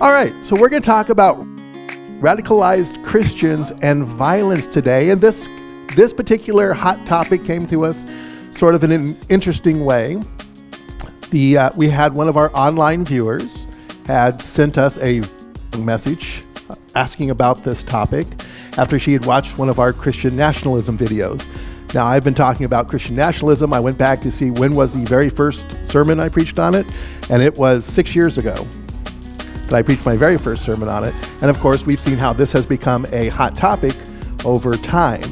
All right, so we're going to talk about radicalized Christians and violence today. And this particular hot topic came to us sort of in an interesting way. We had one of our online viewers had sent us a message asking about this topic after she had watched one of our Christian nationalism videos. Now, I've been talking about Christian nationalism. I went back to see when was the very first sermon I preached on it, and it was 6 years ago that I preached my very first sermon on it. And of course, we've seen how this has become a hot topic over time.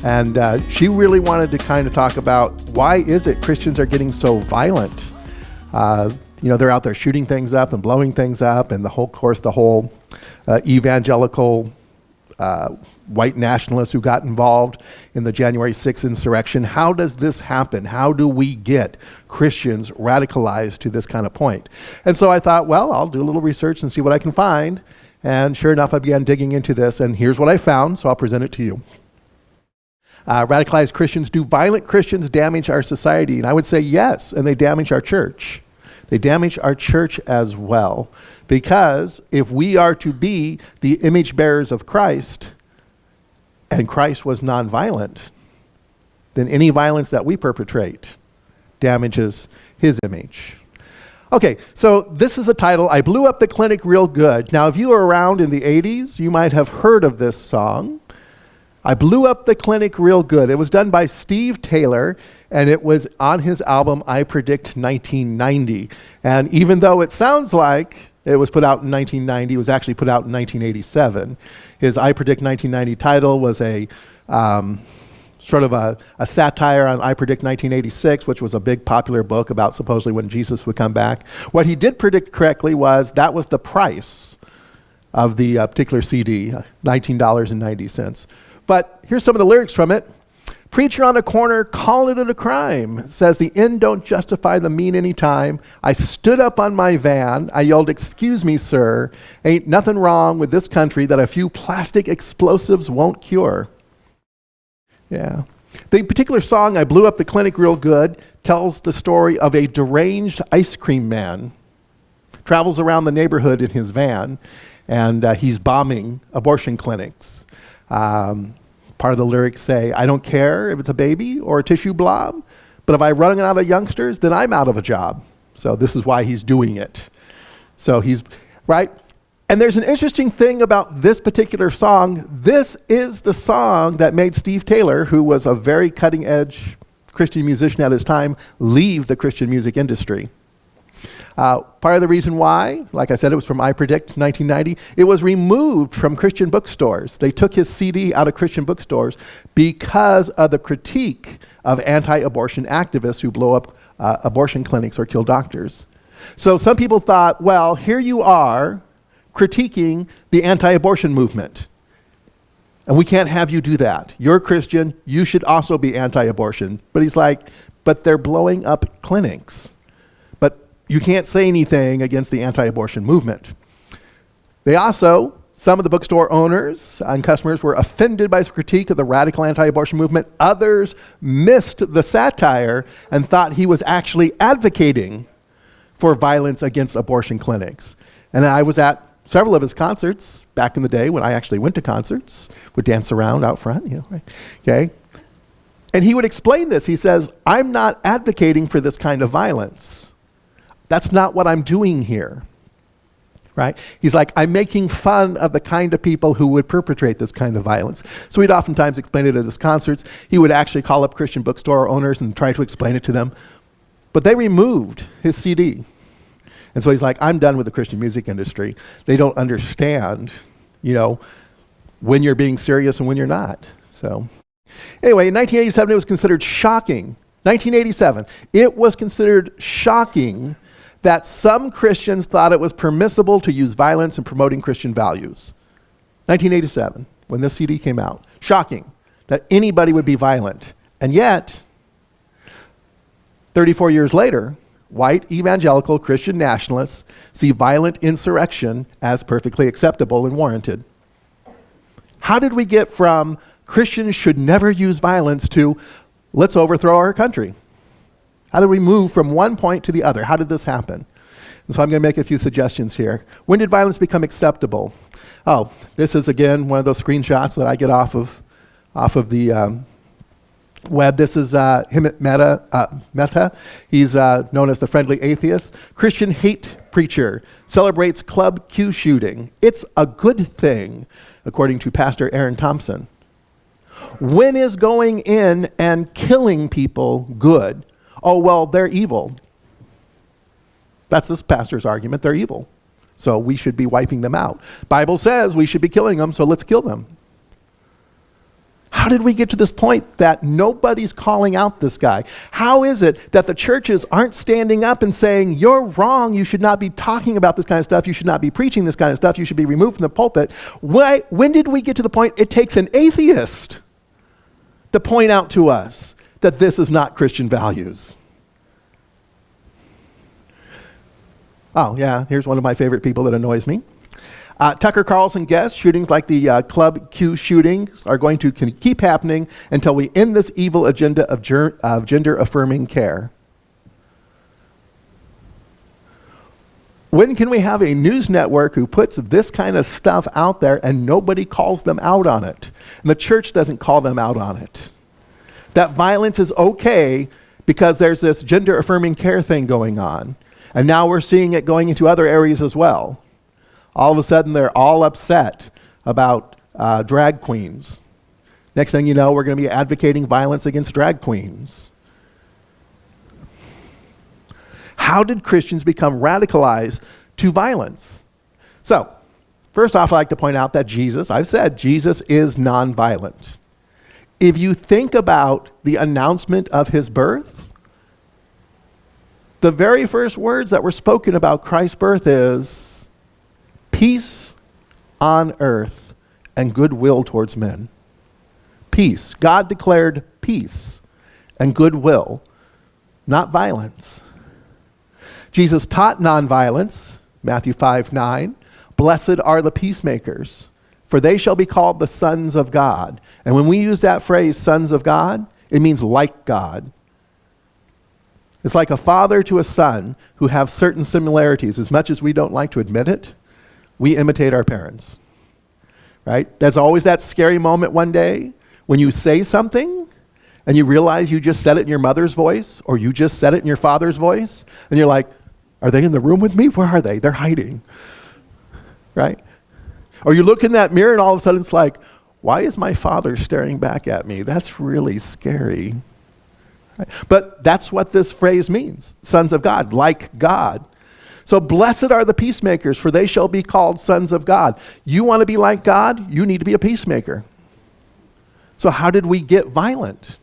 And she really wanted to kind of talk about why is it Christians are getting so violent? They're out there shooting things up and blowing things up, and the whole evangelical white nationalists who got involved in the January 6th insurrection. How does this happen? How do we get Christians radicalized to this kind of point? And so I thought, well, I'll do a little research and see what I can find. And sure enough, I began digging into this, and here's what I found, so I'll present it to you. Radicalized Christians. Do violent Christians damage our society? And I would say yes, and they damage our church. They damage our church as well, because if we are to be the image bearers of Christ, and Christ was nonviolent, then any violence that we perpetrate damages his image. Okay, so this is a title, I Blew Up the Clinic Real Good. Now, if you were around in the 80s, you might have heard of this song. I Blew Up the Clinic Real Good. It was done by Steve Taylor, and it was on his album, I Predict 1990. And even though it sounds like it was put out in 1990, it was actually put out in 1987. His I Predict 1990 title was a sort of a satire on I Predict 1986, which was a big popular book about supposedly when Jesus would come back. What he did predict correctly was that was the price of the particular CD, $19.90. But here's some of the lyrics from it. Preacher on the corner calling it a crime. Says the end don't justify the mean any time. I stood up on my van. I yelled, excuse me, sir. Ain't nothing wrong with this country that a few plastic explosives won't cure. Yeah. The particular song, I Blew Up the Clinic Real Good, tells the story of a deranged ice cream man. Travels around the neighborhood in his van, and he's bombing abortion clinics. Part of the lyrics say, I don't care if it's a baby or a tissue blob, but if I run out of youngsters, then I'm out of a job. So this is why he's doing it. So he's, right? And there's an interesting thing about this particular song. This is the song that made Steve Taylor, who was a very cutting-edge Christian musician at his time, leave the Christian music industry. Part of the reason why, like I said, it was from I Predict 1990, it was removed from Christian bookstores. They took his CD out of Christian bookstores because of the critique of anti-abortion activists who blow up abortion clinics or kill doctors. So some people thought, well, here you are critiquing the anti-abortion movement, and we can't have you do that. You're a Christian, you should also be anti-abortion. But he's like, but they're blowing up clinics. You can't say anything against the anti-abortion movement. They also, some of the bookstore owners and customers were offended by his critique of the radical anti-abortion movement. Others missed the satire and thought he was actually advocating for violence against abortion clinics. And I was at several of his concerts back in the day when I actually went to concerts, would dance around out front, right? Okay. And he would explain this. He says, I'm not advocating for this kind of violence. That's not what I'm doing here, right? He's like, I'm making fun of the kind of people who would perpetrate this kind of violence. So he'd oftentimes explain it at his concerts. He would actually call up Christian bookstore owners and try to explain it to them. But they removed his CD. And so he's like, I'm done with the Christian music industry. They don't understand, when you're being serious and when you're not. So anyway, in 1987, it was considered shocking. 1987, it was considered shocking that some Christians thought it was permissible to use violence in promoting Christian values. 1987, when this CD came out. Shocking that anybody would be violent. And yet, 34 years later, white evangelical Christian nationalists see violent insurrection as perfectly acceptable and warranted. How did we get from Christians should never use violence to let's overthrow our country? How did we move from one point to the other? How did this happen? And so I'm going to make a few suggestions here. When did violence become acceptable? Oh, this is again one of those screenshots that I get off of the web. This is him at Meta. He's known as the friendly atheist. Christian hate preacher celebrates Club Q shooting. It's a good thing, according to Pastor Aaron Thompson. When is going in and killing people good? Oh, well, they're evil. That's this pastor's argument. They're evil. So we should be wiping them out. Bible says we should be killing them, so let's kill them. How did we get to this point that nobody's calling out this guy? How is it that the churches aren't standing up and saying, you're wrong, you should not be talking about this kind of stuff, you should not be preaching this kind of stuff, you should be removed from the pulpit? When did we get to the point it takes an atheist to point out to us that this is not Christian values? Oh, yeah, here's one of my favorite people that annoys me. Tucker Carlson guessed shootings like the Club Q shootings are going to keep happening until we end this evil agenda of gender-affirming care. When can we have a news network who puts this kind of stuff out there and nobody calls them out on it? And the church doesn't call them out on it. That violence is okay because there's this gender-affirming care thing going on. And now we're seeing it going into other areas as well. All of a sudden, they're all upset about drag queens. Next thing you know, we're going to be advocating violence against drag queens. How did Christians become radicalized to violence? So, first off, I'd like to point out that I've said Jesus is nonviolent. If you think about the announcement of his birth, the very first words that were spoken about Christ's birth is peace on earth and goodwill towards men. Peace. God declared peace and goodwill, not violence. Jesus taught nonviolence, Matthew 5:9. Blessed are the peacemakers, for they shall be called the sons of God. And when we use that phrase, sons of God, it means like God. It's like a father to a son who have certain similarities. As much as we don't like to admit it, we imitate our parents, right? There's always that scary moment one day when you say something and you realize you just said it in your mother's voice or you just said it in your father's voice, and you're like, are they in the room with me? Where are they? They're hiding, right? Or you look in that mirror and all of a sudden it's like, why is my father staring back at me? That's really scary. Right? But that's what this phrase means, sons of God, like God. So blessed are the peacemakers, for they shall be called sons of God. You want to be like God? You need to be a peacemaker. So how did we get violent?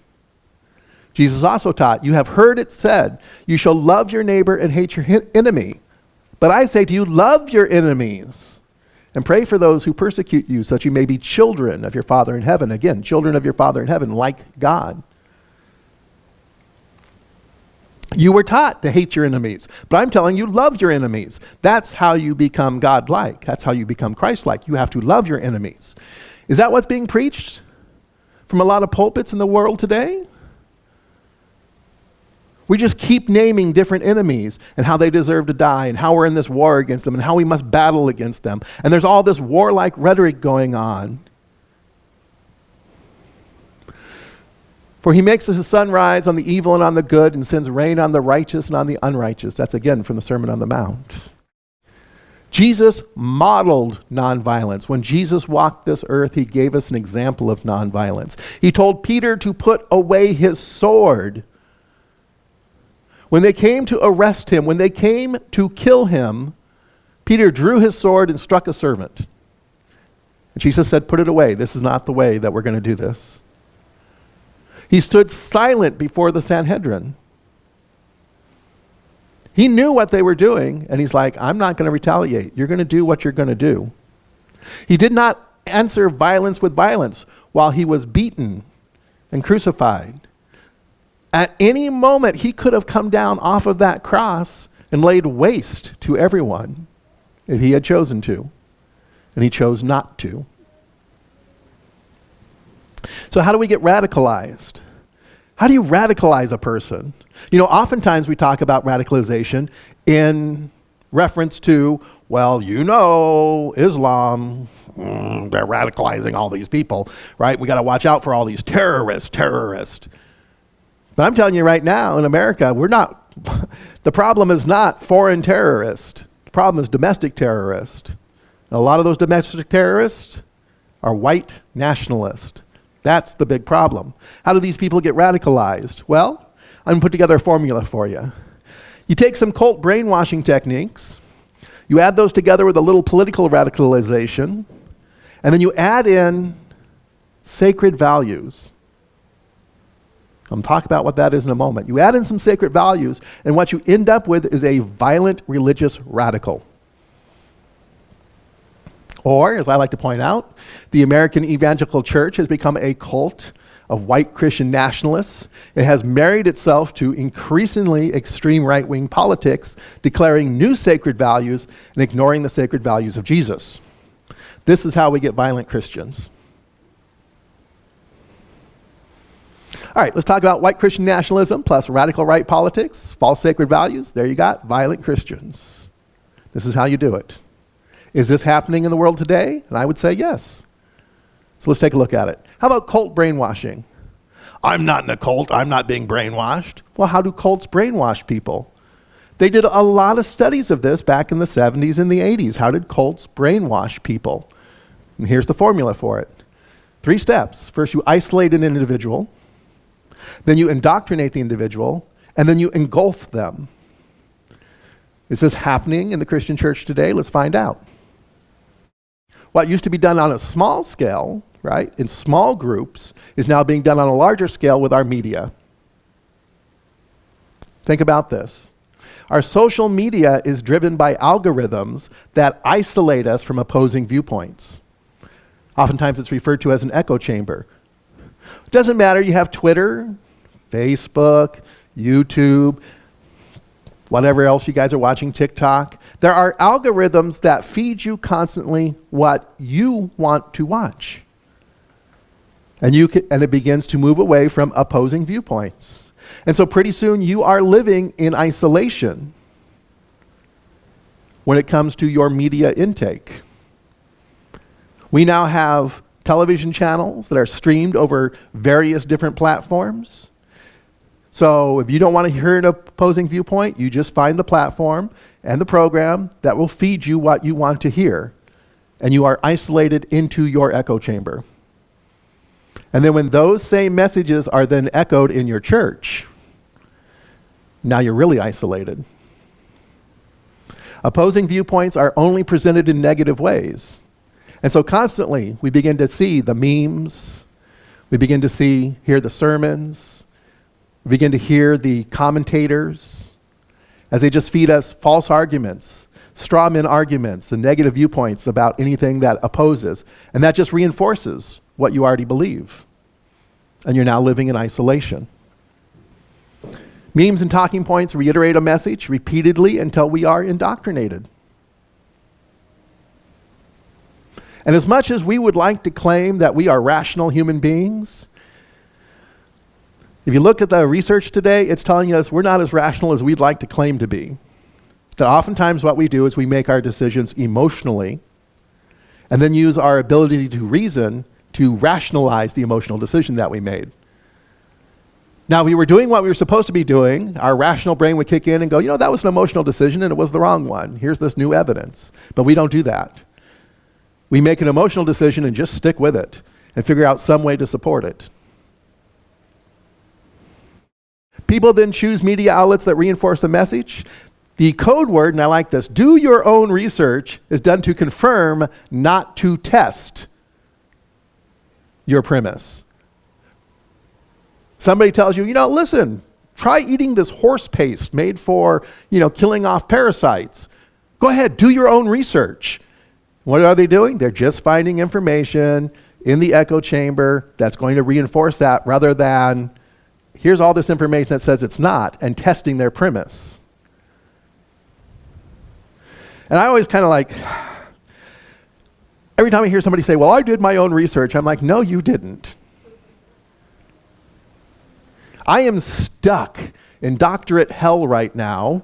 Jesus also taught, you have heard it said, you shall love your neighbor and hate your enemy. But I say to you, love your enemies and pray for those who persecute you, so that you may be children of your Father in heaven. Again, children of your Father in heaven, like God. You were taught to hate your enemies, but I'm telling you, love your enemies. That's how you become God-like. That's how you become Christ-like. You have to love your enemies. Is that what's being preached from a lot of pulpits in the world today? We just keep naming different enemies and how they deserve to die and how we're in this war against them and how we must battle against them. And there's all this warlike rhetoric going on. For he makes the sun rise on the evil and on the good and sends rain on the righteous and on the unrighteous. That's again from the Sermon on the Mount. Jesus modeled nonviolence. When Jesus walked this earth, he gave us an example of nonviolence. He told Peter to put away his sword. When they came to arrest him, when they came to kill him, Peter drew his sword and struck a servant. And Jesus said, put it away. This is not the way that we're going to do this. He stood silent before the Sanhedrin. He knew what they were doing, and he's like, I'm not going to retaliate. You're going to do what you're going to do. He did not answer violence with violence while he was beaten and crucified. At any moment, he could have come down off of that cross and laid waste to everyone if he had chosen to, and he chose not to. So how do we get radicalized? How do you radicalize a person? You know, oftentimes we talk about radicalization in reference to, well, you know, Islam, they're radicalizing all these people, right? We got to watch out for all these terrorists. But I'm telling you right now, in America, the problem is not foreign terrorists. The problem is domestic terrorists. And a lot of those domestic terrorists are white nationalists. That's the big problem. How do these people get radicalized? Well, I'm going to put together a formula for you. You take some cult brainwashing techniques, you add those together with a little political radicalization, and then you add in sacred values. I'm talking about what that is in a moment. You add in some sacred values, and what you end up with is a violent religious radical. Or, as I like to point out, the American evangelical church has become a cult of white Christian nationalists. It has married itself to increasingly extreme right-wing politics, declaring new sacred values and ignoring the sacred values of Jesus. This is how we get violent Christians. All right, let's talk about white Christian nationalism plus radical right politics, false sacred values. There you got violent Christians. This is how you do it. Is this happening in the world today? And I would say yes. So let's take a look at it. How about cult brainwashing? I'm not in a cult. I'm not being brainwashed. Well, how do cults brainwash people? They did a lot of studies of this back in the 70s and the 80s. How did cults brainwash people? And here's the formula for it. 3 steps. First, you isolate an individual. Then you indoctrinate the individual. And then you engulf them. Is this happening in the Christian church today? Let's find out. What used to be done on a small scale, right, in small groups, is now being done on a larger scale with our media. Think about this. Our social media is driven by algorithms that isolate us from opposing viewpoints. Oftentimes it's referred to as an echo chamber. It doesn't matter, you have Twitter, Facebook, YouTube, whatever else you guys are watching, TikTok. There are algorithms that feed you constantly what you want to watch. And it begins to move away from opposing viewpoints. And so pretty soon you are living in isolation when it comes to your media intake. We now have television channels that are streamed over various different platforms. So if you don't want to hear an opposing viewpoint, you just find the platform and the program that will feed you what you want to hear. And you are isolated into your echo chamber. And then when those same messages are then echoed in your church, now you're really isolated. Opposing viewpoints are only presented in negative ways. And so constantly we begin to see the memes, we begin to hear the sermons, we begin to hear the commentators as they just feed us false arguments, straw man arguments, and negative viewpoints about anything that opposes. And that just reinforces what you already believe. And you're now living in isolation. Memes and talking points reiterate a message repeatedly until we are indoctrinated. And as much as we would like to claim that we are rational human beings, if you look at the research today, it's telling us we're not as rational as we'd like to claim to be. That oftentimes what we do is we make our decisions emotionally and then use our ability to reason to rationalize the emotional decision that we made. Now, if we were doing what we were supposed to be doing, our rational brain would kick in and go, that was an emotional decision and it was the wrong one. Here's this new evidence. But we don't do that. We make an emotional decision and just stick with it and figure out some way to support it. People then choose media outlets that reinforce the message. The code word, and I like this, do your own research, is done to confirm, not to test your premise. Somebody tells you, listen, try eating this horse paste made for, killing off parasites. Go ahead, do your own research. What are they doing? They're just finding information in the echo chamber that's going to reinforce that rather than here's all this information that says it's not, and testing their premise. And I always kind of every time I hear somebody say, well, I did my own research, I'm like, no, you didn't. I am stuck in doctorate hell right now,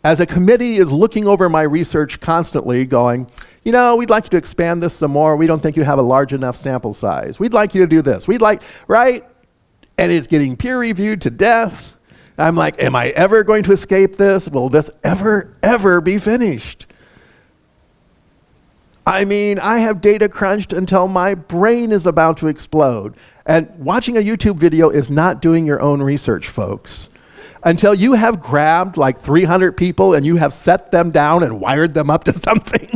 as a committee is looking over my research constantly going, we'd like you to expand this some more. We don't think you have a large enough sample size. We'd like you to do this. Right? And it's getting peer reviewed to death. I'm like, am I ever going to escape this? Will this ever be finished? I have data crunched until my brain is about to explode. And watching a YouTube video is not doing your own research, folks. Until you have grabbed like 300 people and you have set them down and wired them up to something,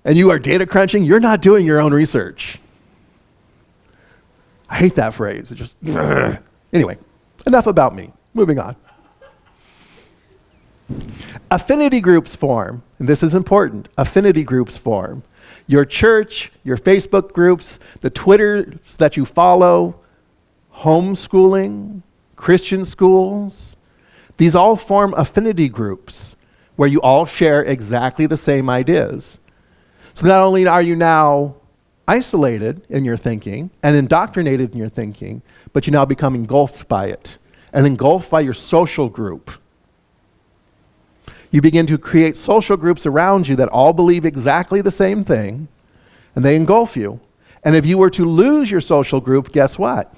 and you are data crunching, you're not doing your own research. I hate that phrase. It just, anyway, enough about me. Moving on. Affinity groups form, and this is important. Affinity groups form. Your church, your Facebook groups, the Twitters that you follow, homeschooling, Christian schools, these all form affinity groups where you all share exactly the same ideas. So not only are you now isolated in your thinking and indoctrinated in your thinking, but you now become engulfed by it and engulfed by your social group. You begin to create social groups around you that all believe exactly the same thing, and they engulf you. And if you were to lose your social group, guess what?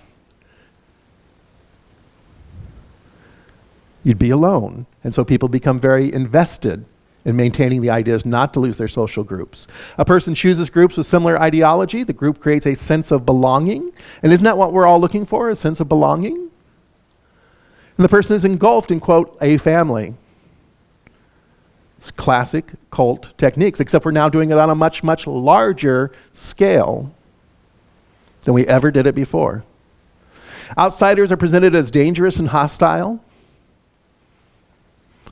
You'd be alone. And so people become very invested in maintaining the ideas not to lose their social groups. A person chooses groups with similar ideology. The group creates a sense of belonging. And isn't that what we're all looking for, a sense of belonging? And the person is engulfed in, quote, a family. It's classic cult techniques, except we're now doing it on a much, much larger scale than we ever did it before. Outsiders are presented as dangerous and hostile.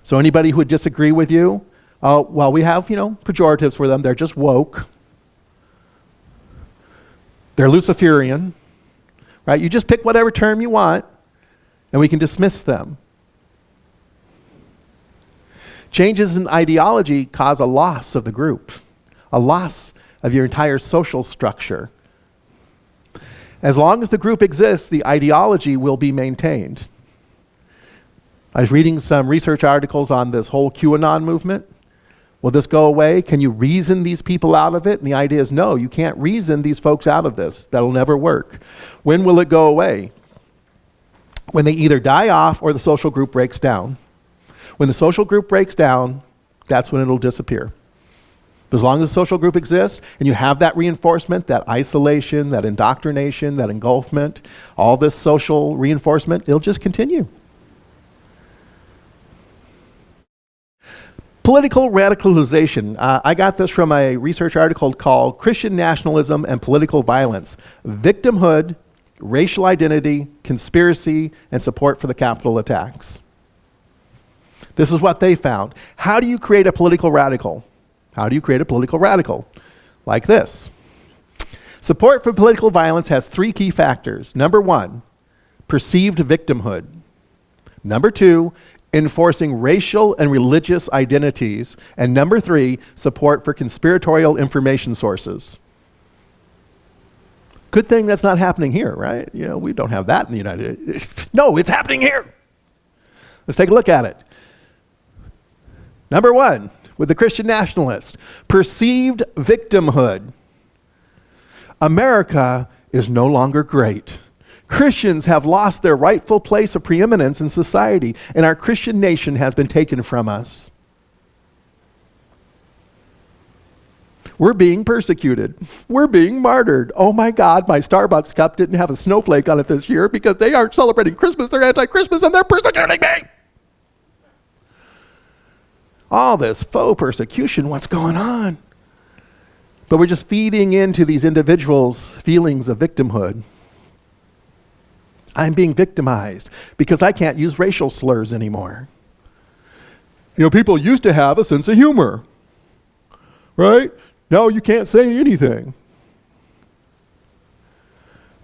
So anybody who would disagree with you, we have, pejoratives for them. They're just woke. They're Luciferian, right? You just pick whatever term you want, and we can dismiss them. Changes in ideology cause a loss of the group, a loss of your entire social structure. As long as the group exists, the ideology will be maintained. I was reading some research articles on this whole QAnon movement. Will this go away? Can you reason these people out of it? And the idea is, no, you can't reason these folks out of this. That'll never work. When will it go away? When they either die off or the social group breaks down. When the social group breaks down, that's when it'll disappear. But as long as the social group exists and you have that reinforcement, that isolation, that indoctrination, that engulfment, all this social reinforcement, it'll just continue. Political radicalization. I got this from a research article called Christian Nationalism and Political Violence, Victimhood, Racial Identity, Conspiracy, and Support for the Capitol Attacks. This is what they found. How do you create a political radical? How do you create a political radical? Like this. Support for political violence has three key factors. Number one, perceived victimhood. Number two, enforcing racial and religious identities. And number three, support for conspiratorial information sources. Good thing that's not happening here, right? We don't have that in the United States. No, it's happening here. Let's take a look at it. Number one, with the Christian nationalist, perceived victimhood. America is no longer great. Christians have lost their rightful place of preeminence in society, and our Christian nation has been taken from us. We're being persecuted. We're being martyred. Oh my God, my Starbucks cup didn't have a snowflake on it this year because they aren't celebrating Christmas, they're anti-Christmas, and they're persecuting me. All this faux persecution, what's going on? But we're just feeding into these individuals' feelings of victimhood. I'm being victimized because I can't use racial slurs anymore. People used to have a sense of humor, right? Now you can't say anything.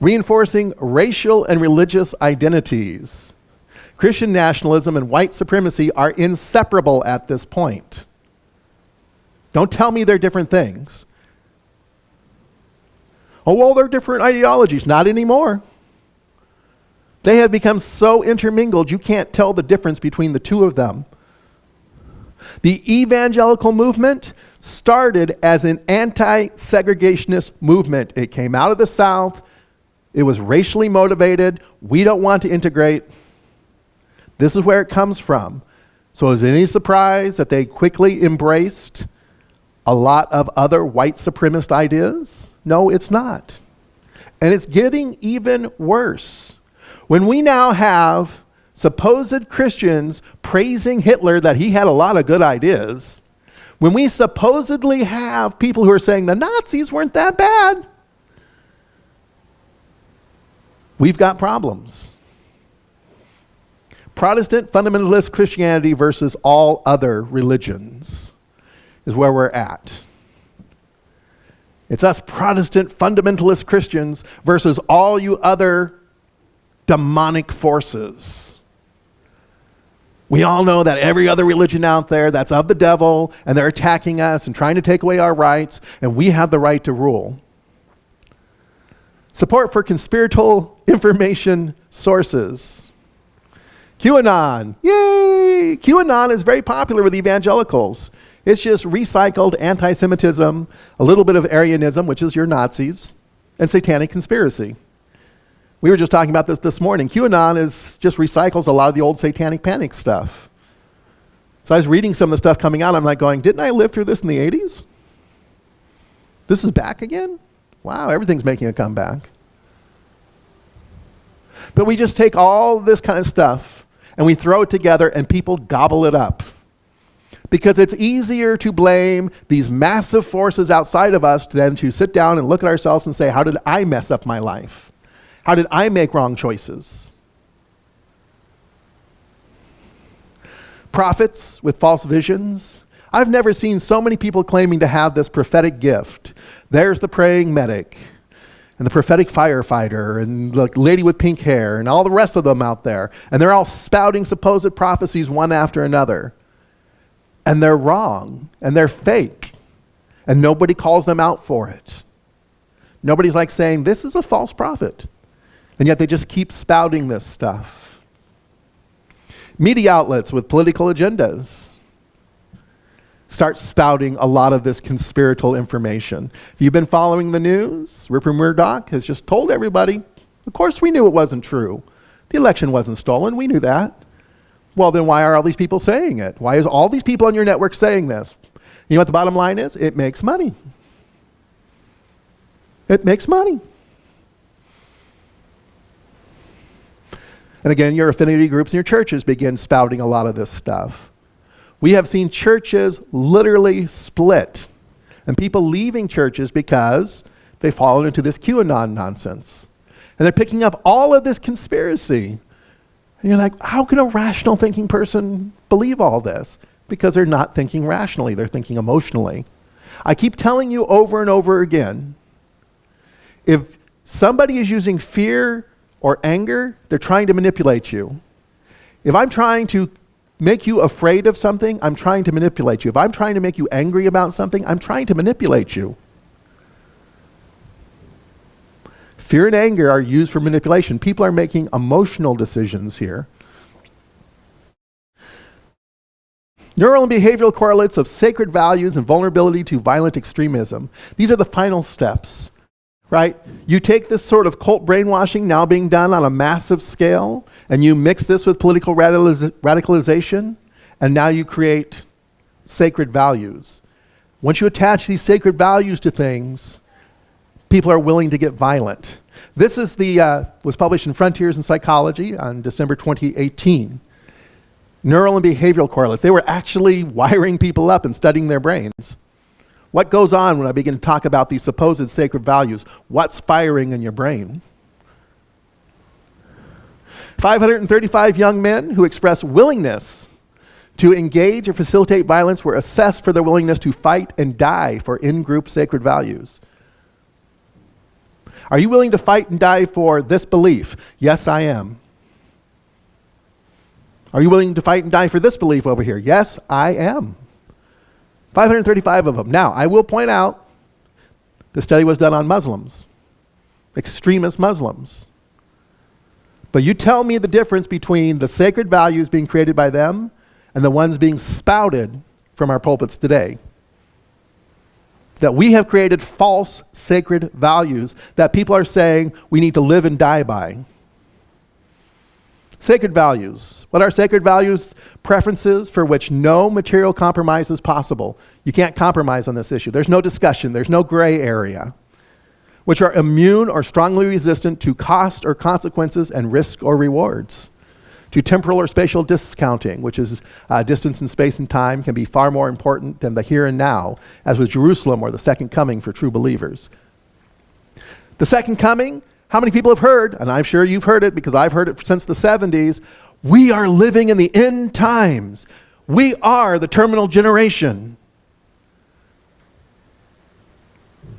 Reinforcing racial and religious identities. Christian nationalism and white supremacy are inseparable at this point. Don't tell me they're different things. Oh, well, they're different ideologies. Not anymore. They have become so intermingled, you can't tell the difference between the two of them. The evangelical movement started as an anti-segregationist movement. It came out of the South. It was racially motivated. We don't want to integrate. This is where it comes from. So is it any surprise that they quickly embraced a lot of other white supremacist ideas? No, it's not. And it's getting even worse. When we now have supposed Christians praising Hitler that he had a lot of good ideas, when we supposedly have people who are saying the Nazis weren't that bad, we've got problems. Protestant fundamentalist Christianity versus all other religions is where we're at. It's us Protestant fundamentalist Christians versus all you other demonic forces. We all know that every other religion out there that's of the devil, and they're attacking us and trying to take away our rights, and we have the right to rule. Support for conspiratorial information sources. QAnon, yay! QAnon is very popular with evangelicals. It's just recycled anti-Semitism, a little bit of Aryanism, which is your Nazis, and satanic conspiracy. We were just talking about this morning. QAnon just recycles a lot of the old satanic panic stuff. So I was reading some of the stuff coming out, I'm like going, didn't I live through this in the 80s? This is back again? Wow, everything's making a comeback. But we just take all this kind of stuff and we throw it together and people gobble it up. Because it's easier to blame these massive forces outside of us than to sit down and look at ourselves and say, how did I mess up my life? How did I make wrong choices? Prophets with false visions. I've never seen so many people claiming to have this prophetic gift. There's the praying medic, and the prophetic firefighter, and the lady with pink hair, and all the rest of them out there. And they're all spouting supposed prophecies one after another. And they're wrong, and they're fake. And nobody calls them out for it. Nobody's like saying, this is a false prophet. And yet they just keep spouting this stuff. Media outlets with political agendas start spouting a lot of this conspiratorial information. If you've been following the news, Rupert Murdoch has just told everybody, of course we knew it wasn't true. The election wasn't stolen, we knew that. Well, then why are all these people saying it? Why is all these people on your network saying this? You know what the bottom line is? It makes money. It makes money. And again, your affinity groups and your churches begin spouting a lot of this stuff. We have seen churches literally split and people leaving churches because they've fallen into this QAnon nonsense. And they're picking up all of this conspiracy. And you're like, how can a rational thinking person believe all this? Because they're not thinking rationally, they're thinking emotionally. I keep telling you over and over again, if somebody is using fear or anger, they're trying to manipulate you. If I'm trying to make you afraid of something, I'm trying to manipulate you. If I'm trying to make you angry about something, I'm trying to manipulate you. Fear and anger are used for manipulation. People are making emotional decisions here. Neural and behavioral correlates of sacred values and vulnerability to violent extremism. These are the final steps, right? You take this sort of cult brainwashing now being done on a massive scale, and you mix this with political radicalization, and now you create sacred values. Once you attach these sacred values to things, people are willing to get violent. This is was published in Frontiers in Psychology on December 2018. Neural and behavioral correlates. They were actually wiring people up and studying their brains. What goes on when I begin to talk about these supposed sacred values? What's firing in your brain? 535 young men who expressed willingness to engage or facilitate violence were assessed for their willingness to fight and die for in-group sacred values. Are you willing to fight and die for this belief? Yes, I am. Are you willing to fight and die for this belief over here? Yes, I am. 535 of them. Now, I will point out, the study was done on Muslims, extremist Muslims. But you tell me the difference between the sacred values being created by them and the ones being spouted from our pulpits today. That we have created false sacred values that people are saying we need to live and die by. Sacred values. What are sacred values? Preferences for which no material compromise is possible. You can't compromise on this issue. There's no discussion. There's no gray area. Which are immune or strongly resistant to cost or consequences and risk or rewards. To temporal or spatial discounting, which is distance in space and time, can be far more important than the here and now, as with Jerusalem or the second coming for true believers. The second coming, how many people have heard, and I'm sure you've heard it because I've heard it since the 70s, we are living in the end times. We are the terminal generation.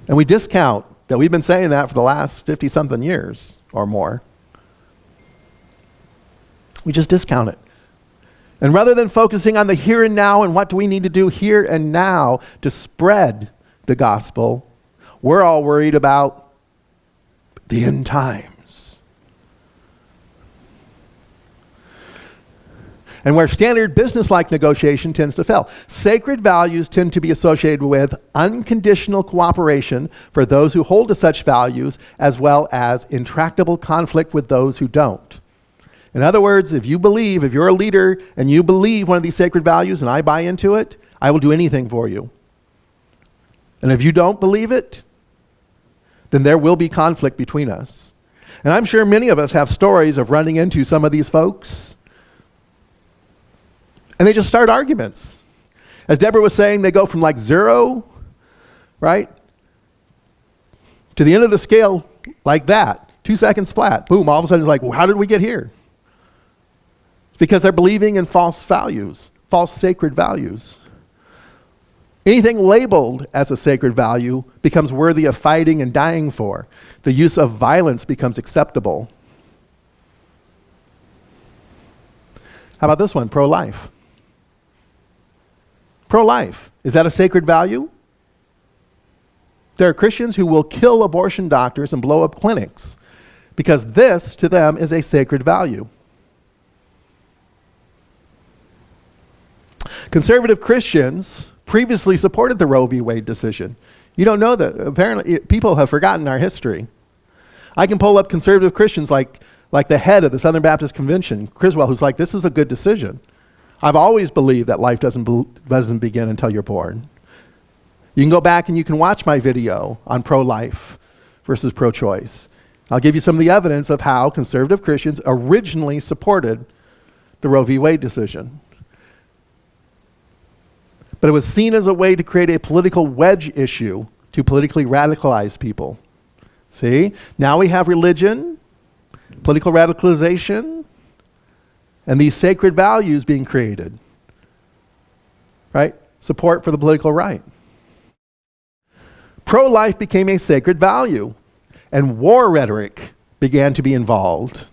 And we discount that we've been saying that for the last 50-something years or more. We just discount it. And rather than focusing on the here and now and what do we need to do here and now to spread the gospel, we're all worried about the end times. And where standard business-like negotiation tends to fail. Sacred values tend to be associated with unconditional cooperation for those who hold to such values, as well as intractable conflict with those who don't. In other words, if you're a leader and you believe one of these sacred values and I buy into it, I will do anything for you. And if you don't believe it, then there will be conflict between us. And I'm sure many of us have stories of running into some of these folks and they just start arguments. As Deborah was saying, they go from like 0, right, to the end of the scale like that, 2 seconds flat. Boom, all of a sudden it's like, well, how did we get here? It's because they're believing in false values, false sacred values. Anything labeled as a sacred value becomes worthy of fighting and dying for. The use of violence becomes acceptable. How about this one, pro-life? Pro-life, is that a sacred value? There are Christians who will kill abortion doctors and blow up clinics because this, to them, is a sacred value. Conservative Christians previously supported the Roe v. Wade decision. You don't know that. Apparently, people have forgotten our history. I can pull up conservative Christians like the head of the Southern Baptist Convention, Criswell, who's like, this is a good decision. I've always believed that life doesn't begin until you're born. You can go back and you can watch my video on pro-life versus pro-choice. I'll give you some of the evidence of how conservative Christians originally supported the Roe v. Wade decision. But it was seen as a way to create a political wedge issue to politically radicalize people. See? Now we have religion, political radicalization, and these sacred values being created. Right? Support for the political right. Pro-life became a sacred value, and war rhetoric began to be involved.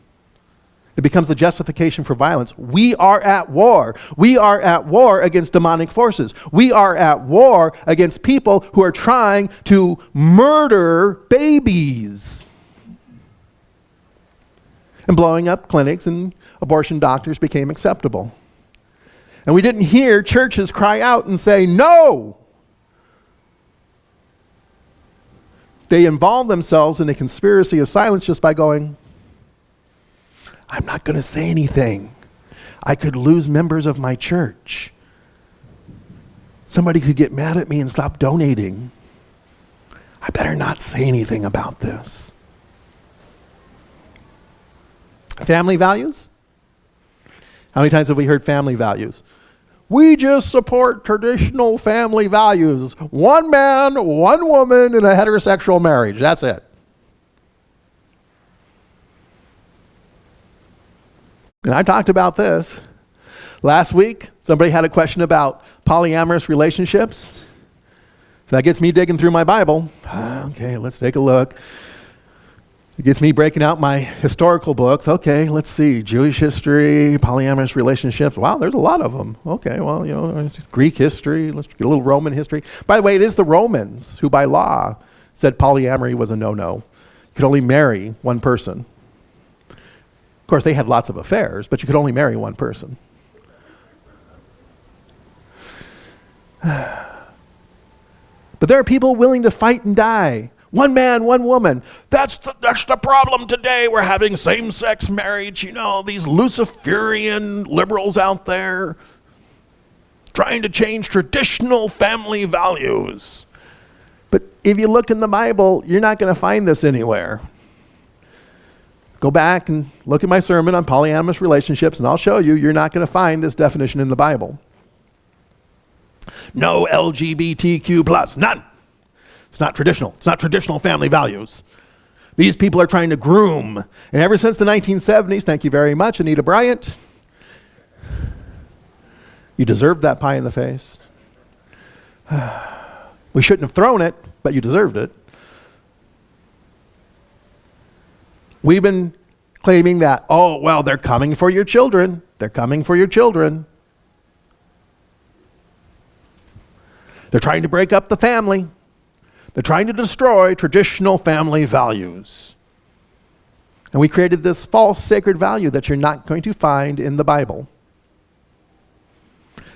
It becomes the justification for violence. We are at war. We are at war against demonic forces. We are at war against people who are trying to murder babies. And blowing up clinics and abortion doctors became acceptable. And we didn't hear churches cry out and say, no! They involved themselves in a conspiracy of silence just by going, I'm not going to say anything. I could lose members of my church. Somebody could get mad at me and stop donating. I better not say anything about this. Family values? How many times have we heard family values? We just support traditional family values. One man, one woman in a heterosexual marriage. That's it. And I talked about this. Last week, somebody had a question about polyamorous relationships. So that gets me digging through my Bible. Okay, let's take a look. It gets me breaking out my historical books. Okay, let's see. Jewish history, polyamorous relationships. Wow, there's a lot of them. Okay, well, Greek history. Let's get a little Roman history. By the way, it is the Romans who by law said polyamory was a no-no. You could only marry one person. Of course, they had lots of affairs, but you could only marry one person. But there are people willing to fight and die. One man, one woman. That's the problem today. We're having same-sex marriage. You know, these Luciferian liberals out there trying to change traditional family values. But if you look in the Bible, you're not going to find this anywhere. Go back and look at my sermon on polyamorous relationships, and I'll show you, you're not going to find this definition in the Bible. No LGBTQ plus, none. It's not traditional. It's not traditional family values. These people are trying to groom. And ever since the 1970s, thank you very much, Anita Bryant, you deserved that pie in the face. We shouldn't have thrown it, but you deserved it. We've been claiming that, oh, well, they're coming for your children. They're coming for your children. They're trying to break up the family. They're trying to destroy traditional family values. And we created this false sacred value that you're not going to find in the Bible.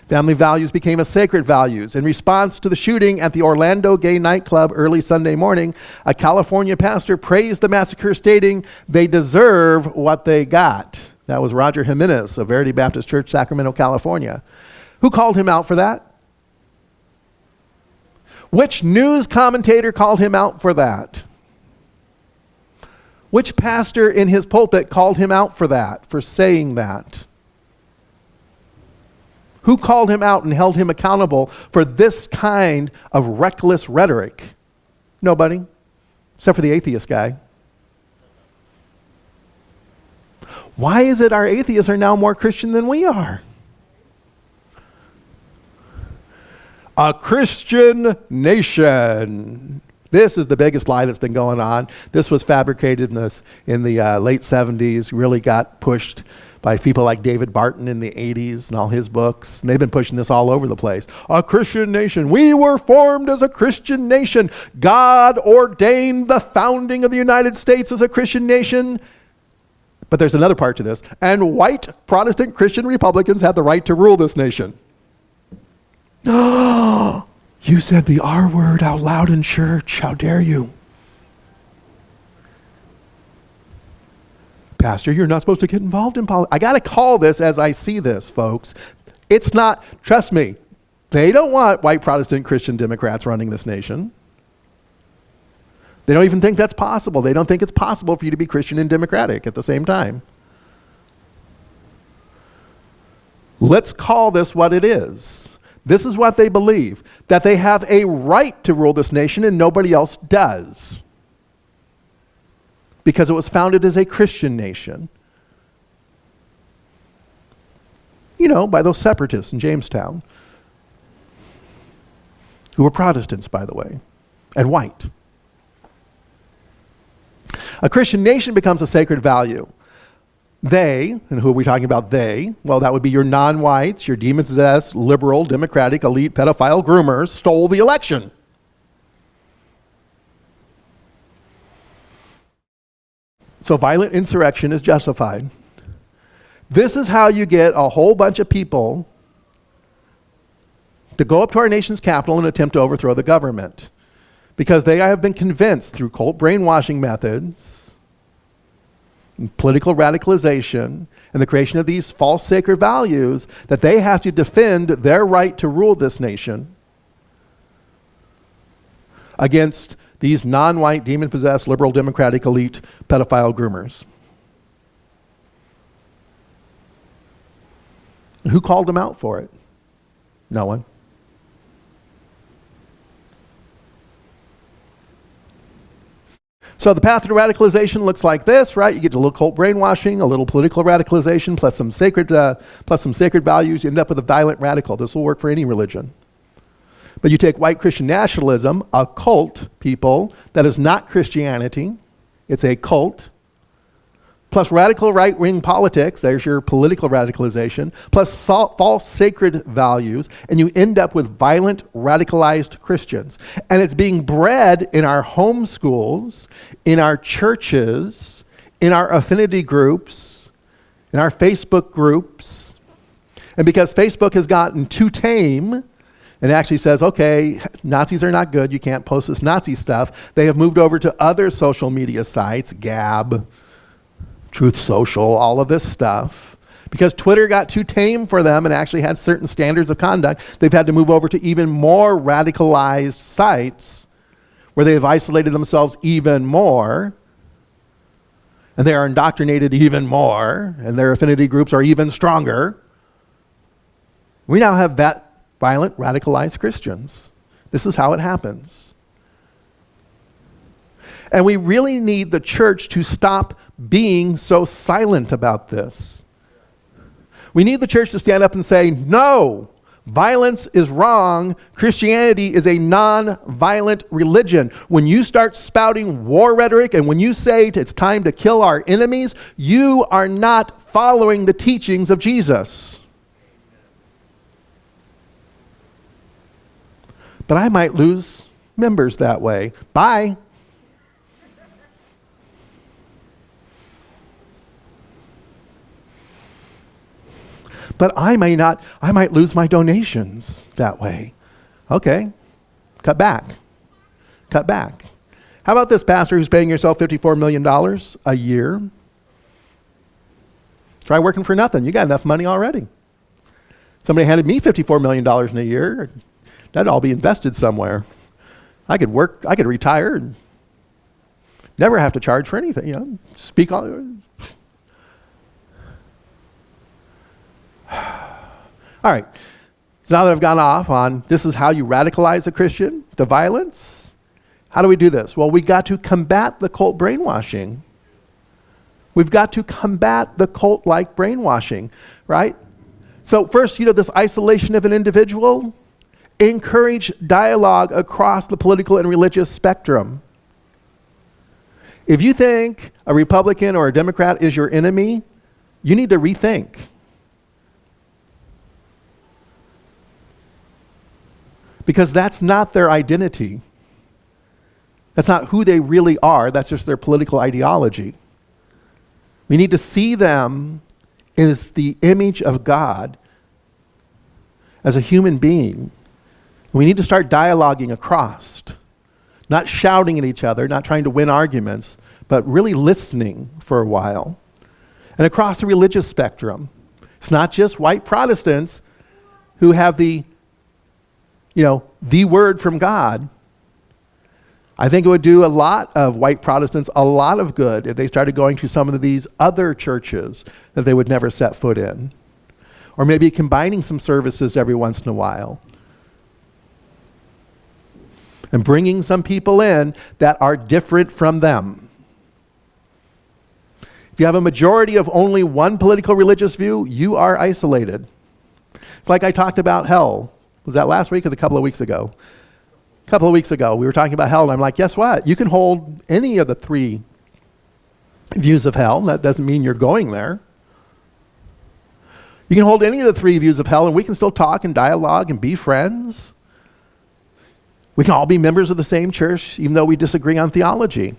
Family values became a sacred values. In response to the shooting at the Orlando gay nightclub early Sunday morning, a California pastor praised the massacre, stating, "They deserve what they got." That was Roger Jimenez of Verity Baptist Church, Sacramento, California. Who called him out for that? Which news commentator called him out for that? Which pastor in his pulpit called him out for that, for saying that? Who called him out and held him accountable for this kind of reckless rhetoric? Nobody, except for the atheist guy. Why is it our atheists are now more Christian than we are? A Christian nation. This is the biggest lie that's been going on. This was fabricated in the late 70s, really got pushed by people like David Barton in the 80s and all his books. And they've been pushing this all over the place. A Christian nation. We were formed as a Christian nation. God ordained the founding of the United States as a Christian nation. But there's another part to this. And white Protestant Christian Republicans have the right to rule this nation. You said the R word out loud in church. How dare you? Pastor, you're not supposed to get involved in politics. I got to call this as I see this, folks. It's not, trust me, they don't want white Protestant Christian Democrats running this nation. They don't even think that's possible. They don't think it's possible for you to be Christian and Democratic at the same time. Let's call this what it is. This is what they believe, that they have a right to rule this nation and nobody else does. Because it was founded as a Christian nation. You know, by those separatists in Jamestown, who were Protestants, by the way, and white. A Christian nation becomes a sacred value. They, and who are we talking about they? Well, that would be your non-whites, your demon-possessed, liberal, democratic, elite, pedophile groomers stole the election. So violent insurrection is justified. This is how you get a whole bunch of people to go up to our nation's capital and attempt to overthrow the government. Because they have been convinced through cult brainwashing methods, and political radicalization, and the creation of these false sacred values that they have to defend their right to rule this nation against these non-white, demon-possessed, liberal, democratic, elite, pedophile groomers. Who called them out for it? No one. So the path to radicalization looks like this, right? You get a little cult brainwashing, a little political radicalization, plus some sacred values. You end up with a violent radical. This will work for any religion. But you take white Christian nationalism, a cult, people, that is not Christianity. It's a cult. Plus radical right-wing politics, there's your political radicalization, plus false sacred values, and you end up with violent, radicalized Christians. And it's being bred in our home schools, in our churches, in our affinity groups, in our Facebook groups. And because Facebook has gotten too tame, and actually says, okay, Nazis are not good. You can't post this Nazi stuff. They have moved over to other social media sites, Gab, Truth Social, all of this stuff. Because Twitter got too tame for them and actually had certain standards of conduct, they've had to move over to even more radicalized sites where they have isolated themselves even more, and they are indoctrinated even more, and their affinity groups are even stronger. We now have violent, radicalized Christians. This is how it happens. And we really need the church to stop being so silent about this. We need the church to stand up and say, no, violence is wrong. Christianity is a non-violent religion. When you start spouting war rhetoric and when you say it's time to kill our enemies, you are not following the teachings of Jesus. But I might lose members that way. Bye. But I might lose my donations that way. Okay, cut back. How about this pastor who's paying yourself $54 million a year? Try working for nothing. You got enough money already. Somebody handed me $54 million in a year. That'd all be invested somewhere. I could work, I could retire and never have to charge for anything, speak all. All right, so now that I've gone off on this is how you radicalize a Christian to violence, how do we do this? Well, we got to combat the cult brainwashing. We've got to combat the cult-like brainwashing, right? So first, this isolation of an individual, encourage dialogue across the political and religious spectrum. If you think a Republican or a Democrat is your enemy, you need to rethink. Because that's not their identity. That's not who they really are. That's just their political ideology. We need to see them as the image of God, as a human being. We need to start dialoguing across, not shouting at each other, not trying to win arguments, but really listening for a while. And across the religious spectrum, it's not just white Protestants who have the word from God. I think it would do a lot of white Protestants a lot of good if they started going to some of these other churches that they would never set foot in. Or maybe combining some services every once in a while. And bringing some people in that are different from them. If you have a majority of only one political religious view, you are isolated. It's like I talked about hell. Was that last week or a couple of weeks ago? A couple of weeks ago, we were talking about hell, and I'm like, guess what? You can hold any of the three views of hell. That doesn't mean you're going there. You can hold any of the three views of hell, and we can still talk and dialogue and be friends. We can all be members of the same church, even though we disagree on theology.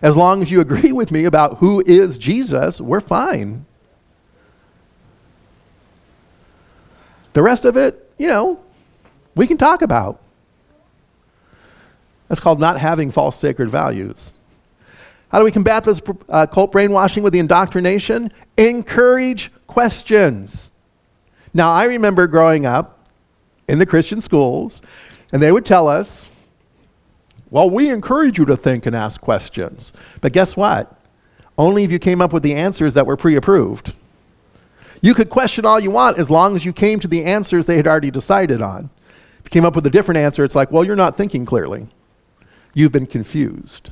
As long as you agree with me about who is Jesus, we're fine. The rest of it, we can talk about. That's called not having false sacred values. How do we combat this cult brainwashing with the indoctrination? Encourage questions. Now, I remember growing up in the Christian schools, and they would tell us, well, we encourage you to think and ask questions. But guess what? Only if you came up with the answers that were pre-approved. You could question all you want as long as you came to the answers they had already decided on. If you came up with a different answer, it's like, well, you're not thinking clearly. You've been confused.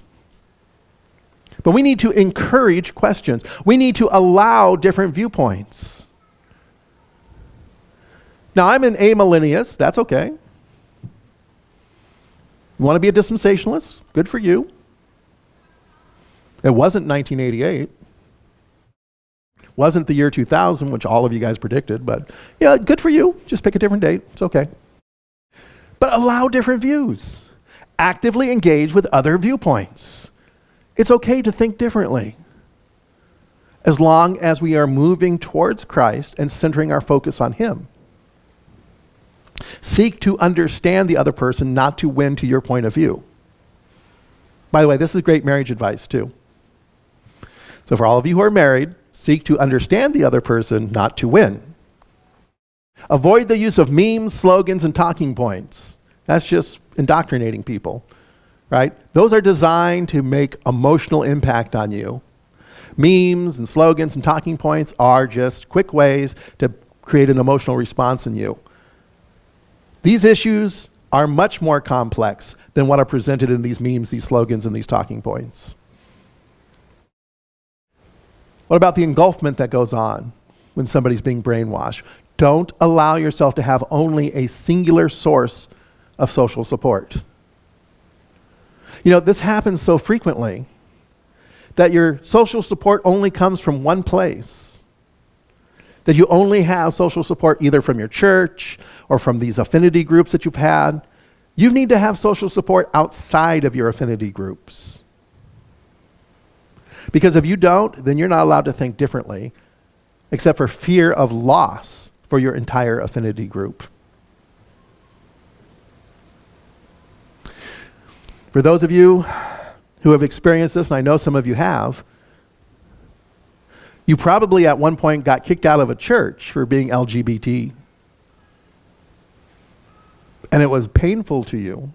But we need to encourage questions. We need to allow different viewpoints. Now, I'm an amillennialist. That's okay. You want to be a dispensationalist? Good for you. It wasn't 1988. Wasn't the year 2000, which all of you guys predicted, but good for you. Just pick a different date. It's okay. But allow different views. Actively engage with other viewpoints. It's okay to think differently, as long as we are moving towards Christ and centering our focus on Him. Seek to understand the other person, not to win to your point of view. By the way, this is great marriage advice too. So for all of you who are married, seek to understand the other person, not to win. Avoid the use of memes, slogans, and talking points. That's just indoctrinating people, right? Those are designed to make emotional impact on you. Memes and slogans and talking points are just quick ways to create an emotional response in you. These issues are much more complex than what are presented in these memes, these slogans, and these talking points. What about the engulfment that goes on when somebody's being brainwashed? Don't allow yourself to have only a singular source of social support. You know, this happens so frequently that your social support only comes from one place. That you only have social support either from your church or from these affinity groups that you've had. You need to have social support outside of your affinity groups. Because if you don't, then you're not allowed to think differently, except for fear of loss for your entire affinity group. For those of you who have experienced this, and I know some of you have, you probably at one point got kicked out of a church for being LGBT. And it was painful to you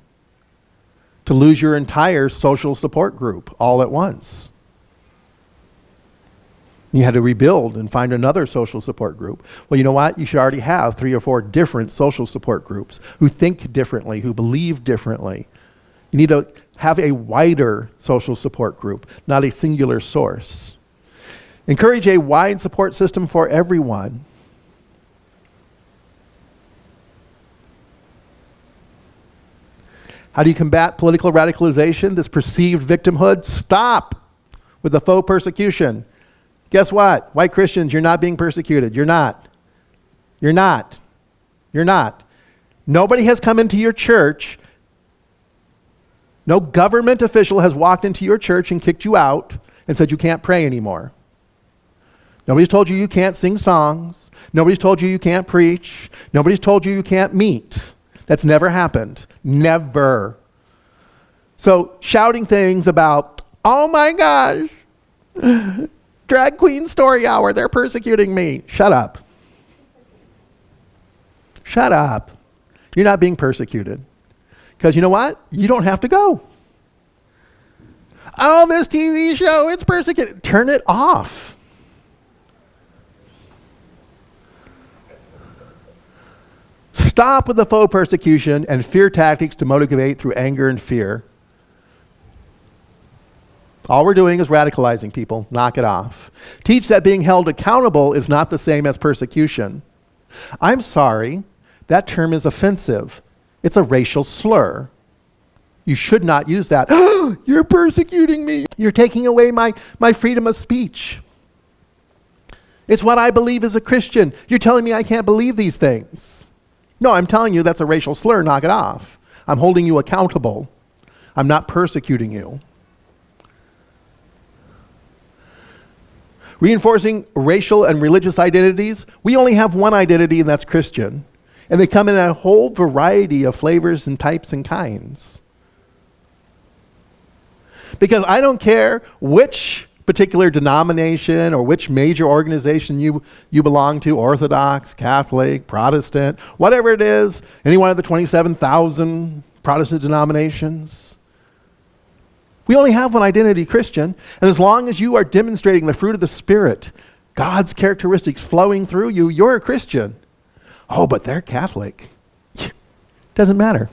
to lose your entire social support group all at once. You had to rebuild and find another social support group. Well, you know what? You should already have 3 or 4 different social support groups who think differently, who believe differently. You need to have a wider social support group, not a singular source. Encourage a wide support system for everyone. How do you combat political radicalization, this perceived victimhood? Stop with the faux persecution. Guess what? White Christians, you're not being persecuted. You're not. You're not. You're not. Nobody has come into your church. No government official has walked into your church and kicked you out and said you can't pray anymore. Nobody's told you you can't sing songs. Nobody's told you you can't preach. Nobody's told you you can't meet. That's never happened. Never. So shouting things about, oh my gosh, drag queen story hour, they're persecuting me. Shut up. Shut up. You're not being persecuted. Because you know what? You don't have to go. Oh, this TV show, it's persecuted. Turn it off. Stop with the faux persecution and fear tactics to motivate through anger and fear. All we're doing is radicalizing people. Knock it off. Teach that being held accountable is not the same as persecution. I'm sorry, that term is offensive. It's a racial slur. You should not use that. You're persecuting me. You're taking away my freedom of speech. It's what I believe as a Christian. You're telling me I can't believe these things. No, I'm telling you that's a racial slur. Knock it off. I'm holding you accountable. I'm not persecuting you. Reinforcing racial and religious identities. We only have one identity, and that's Christian. And they come in a whole variety of flavors and types and kinds. Because I don't care which particular denomination or which major organization you belong to, Orthodox, Catholic, Protestant, whatever it is, any one of the 27,000 Protestant denominations. We only have one identity, Christian. And as long as you are demonstrating the fruit of the Spirit, God's characteristics flowing through you, you're a Christian. Oh, but they're Catholic. Doesn't matter.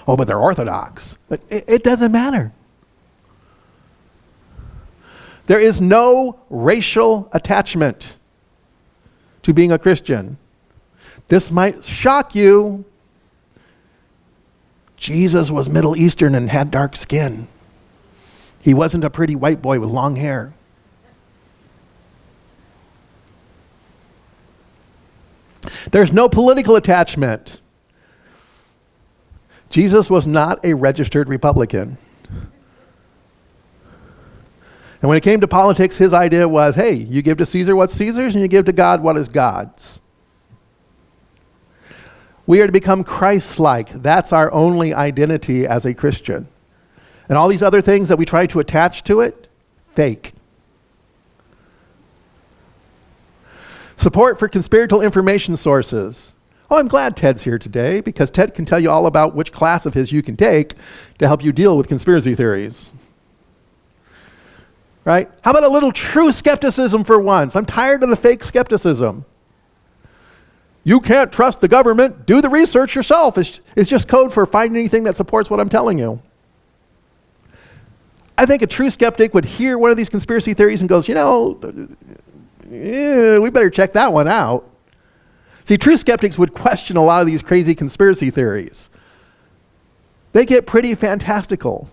Oh, but they're Orthodox. But it doesn't matter. There is no racial attachment to being a Christian. This might shock you. Jesus was Middle Eastern and had dark skin. He wasn't a pretty white boy with long hair. There's no political attachment. Jesus was not a registered Republican. And when it came to politics, his idea was, hey, you give to Caesar what's Caesar's and you give to God what is God's. We are to become Christ-like. That's our only identity as a Christian. And all these other things that we try to attach to it, fake. Support for conspiratorial information sources. Oh, I'm glad Ted's here today because Ted can tell you all about which class of his you can take to help you deal with conspiracy theories. Right? How about a little true skepticism for once? I'm tired of the fake skepticism. You can't trust the government. Do the research yourself. It's just code for find anything that supports what I'm telling you. I think a true skeptic would hear one of these conspiracy theories and goes, we better check that one out. See, true skeptics would question a lot of these crazy conspiracy theories. They get pretty fantastical.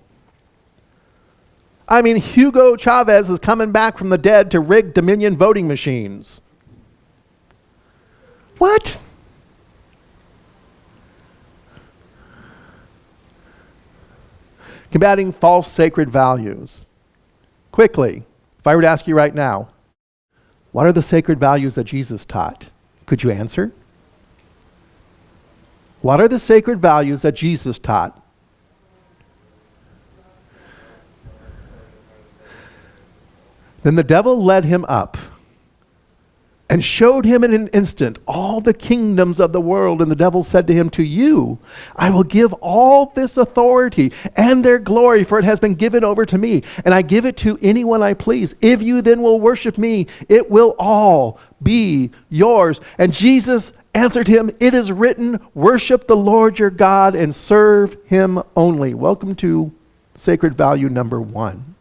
I mean, Hugo Chavez is coming back from the dead to rig Dominion voting machines. What? Combating false sacred values. Quickly, if I were to ask you right now, what are the sacred values that Jesus taught? Could you answer? What are the sacred values that Jesus taught? Then the devil led him up and showed him in an instant all the kingdoms of the world. And the devil said to him, to you, I will give all this authority and their glory, for it has been given over to me, and I give it to anyone I please. If you then will worship me, it will all be yours. And Jesus answered him, it is written, worship the Lord your God and serve him only. Welcome to sacred value number 1.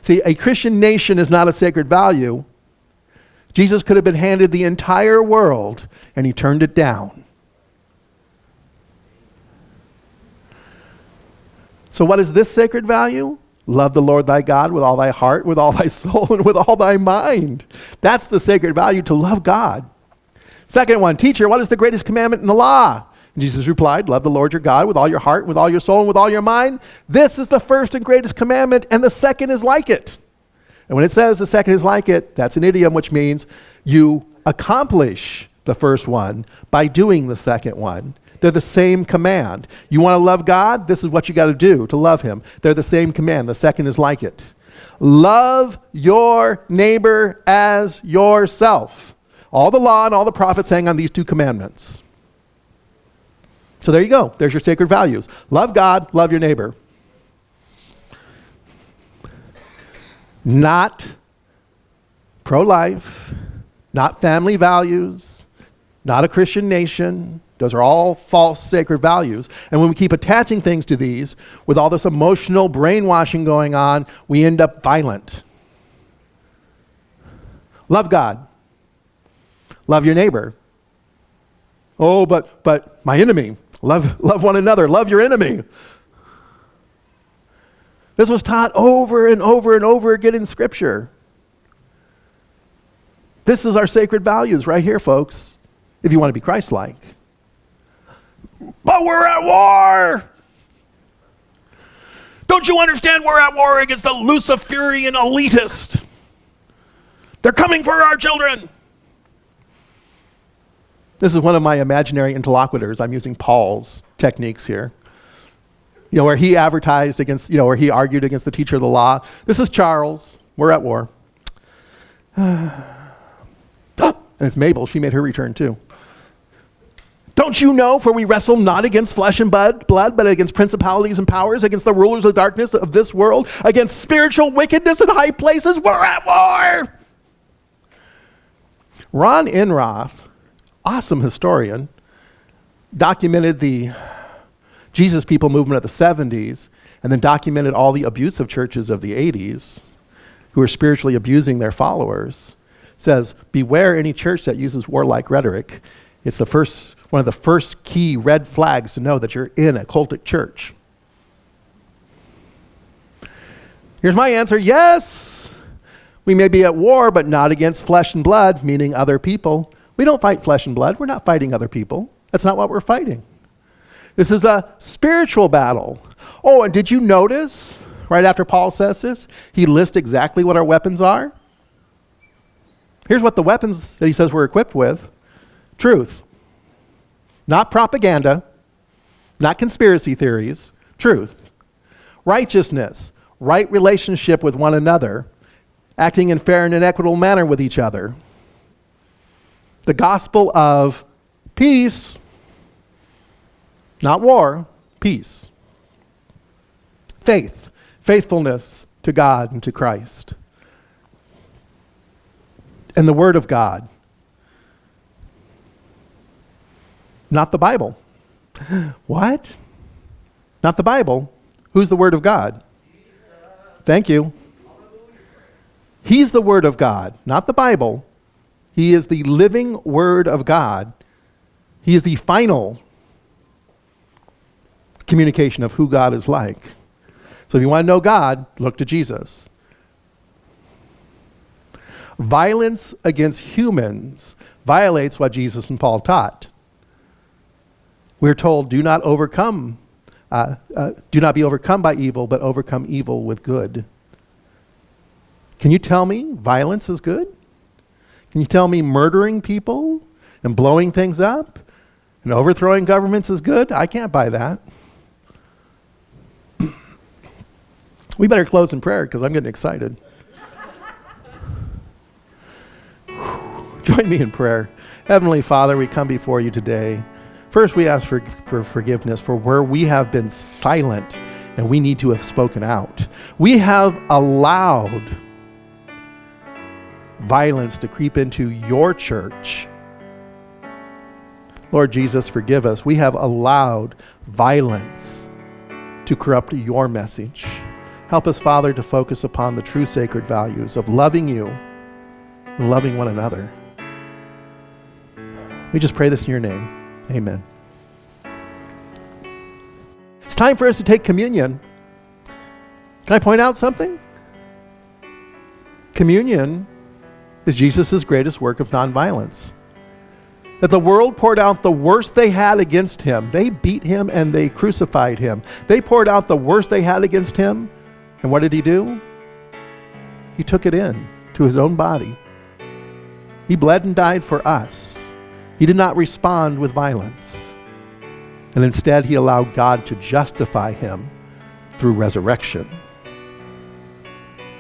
See, a Christian nation is not a sacred value. Jesus could have been handed the entire world, and he turned it down. So what is this sacred value? Love the Lord thy God with all thy heart, with all thy soul, and with all thy mind. That's the sacred value, to love God. Second one, teacher, what is the greatest commandment in the law? And Jesus replied, love the Lord your God with all your heart, with all your soul, and with all your mind. This is the first and greatest commandment, and the second is like it. And when it says the second is like it, that's an idiom, which means you accomplish the first one by doing the second one. They're the same command. You want to love God? This is what you got to do to love him. They're the same command. The second is like it. Love your neighbor as yourself. All the law and all the prophets hang on these 2 commandments. So there you go. There's your sacred values. Love God, love your neighbor. Not pro-life, not family values, not a Christian nation. Those are all false sacred values. And when we keep attaching things to these, with all this emotional brainwashing going on, we end up violent. Love God. Love your neighbor. Oh, but my enemy. Love one another. Love your enemy. This was taught over and over and over again in Scripture. This is our sacred values right here, folks, if you want to be Christ-like. But we're at war! Don't you understand we're at war against the Luciferian elitist? They're coming for our children! This is one of my imaginary interlocutors. I'm using Paul's techniques here. Where he advertised against, where he argued against the teacher of the law. This is Charles. We're at war. And it's Mabel. She made her return too. Don't you know, for we wrestle not against flesh and blood, but against principalities and powers, against the rulers of darkness of this world, against spiritual wickedness in high places. We're at war. Ron Enroth, awesome historian, documented the Jesus People movement of the 70s, and then documented all the abusive churches of the 80s who are spiritually abusing their followers. Says, beware any church that uses warlike rhetoric. It's one of the first key red flags to know that you're in a cultic church. Here's my answer. Yes, we may be at war, but not against flesh and blood, meaning other people. We don't fight flesh and blood. We're not fighting other people. That's not what we're fighting. This is a spiritual battle. Oh, and did you notice, right after Paul says this, he lists exactly what our weapons are? Here's what the weapons that he says we're equipped with. Truth. Not propaganda, not conspiracy theories, truth. Righteousness, right relationship with one another, acting in fair and equitable manner with each other. The gospel of peace, not war, peace. Faith, faithfulness to God and to Christ. And the Word of God. Not the Bible. What? Not the Bible. Who's the Word of God? Thank you. He's the Word of God, not the Bible. He is the living Word of God. He is the final communication of who God is like. So if you want to know God, look to Jesus. Violence against humans violates what Jesus and Paul taught. We're told, do not be overcome by evil, but overcome evil with good. Can you tell me violence is good? Can you tell me murdering people and blowing things up and overthrowing governments is good? I can't buy that. We better close in prayer because I'm getting excited. Join me in prayer. Heavenly Father, we come before you today. First, we ask for forgiveness for where we have been silent and we need to have spoken out. We have allowed violence to creep into your church. Lord Jesus, forgive us. We have allowed violence to corrupt your message. Help us, Father, to focus upon the true sacred values of loving you and loving one another. We just pray this in your name. Amen. It's time for us to take communion. Can I point out something? Communion is Jesus' greatest work of nonviolence. That the world poured out the worst they had against him. They beat him and they crucified him. They poured out the worst they had against him. And what did he do? He took it in to his own body. He bled and died for us. He did not respond with violence. And instead, he allowed God to justify him through resurrection.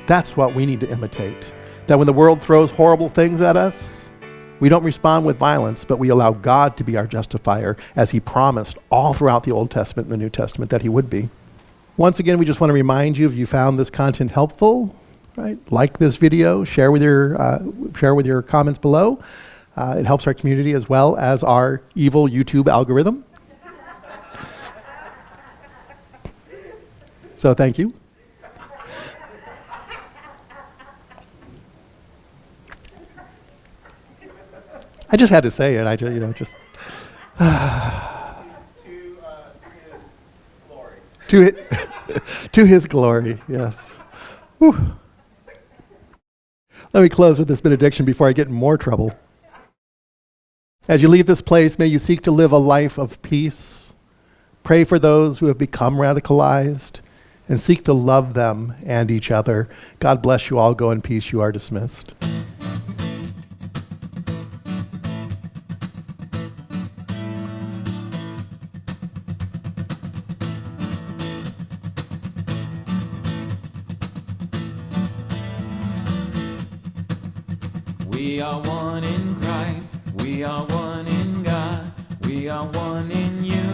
That's what we need to imitate. That when the world throws horrible things at us, we don't respond with violence, but we allow God to be our justifier, as he promised all throughout the Old Testament and the New Testament that he would be. Once again, we just want to remind you, if you found this content helpful, right, like this video, share with your comments below. It helps our community as well as our evil YouTube algorithm. So thank you. I just had to say it. To his glory, yes. Whew. Let me close with this benediction before I get in more trouble. As you leave this place, may you seek to live a life of peace. Pray for those who have become radicalized and seek to love them and each other. God bless you all. Go in peace. You are dismissed. We are one in Christ, we are one in God, we are one in you.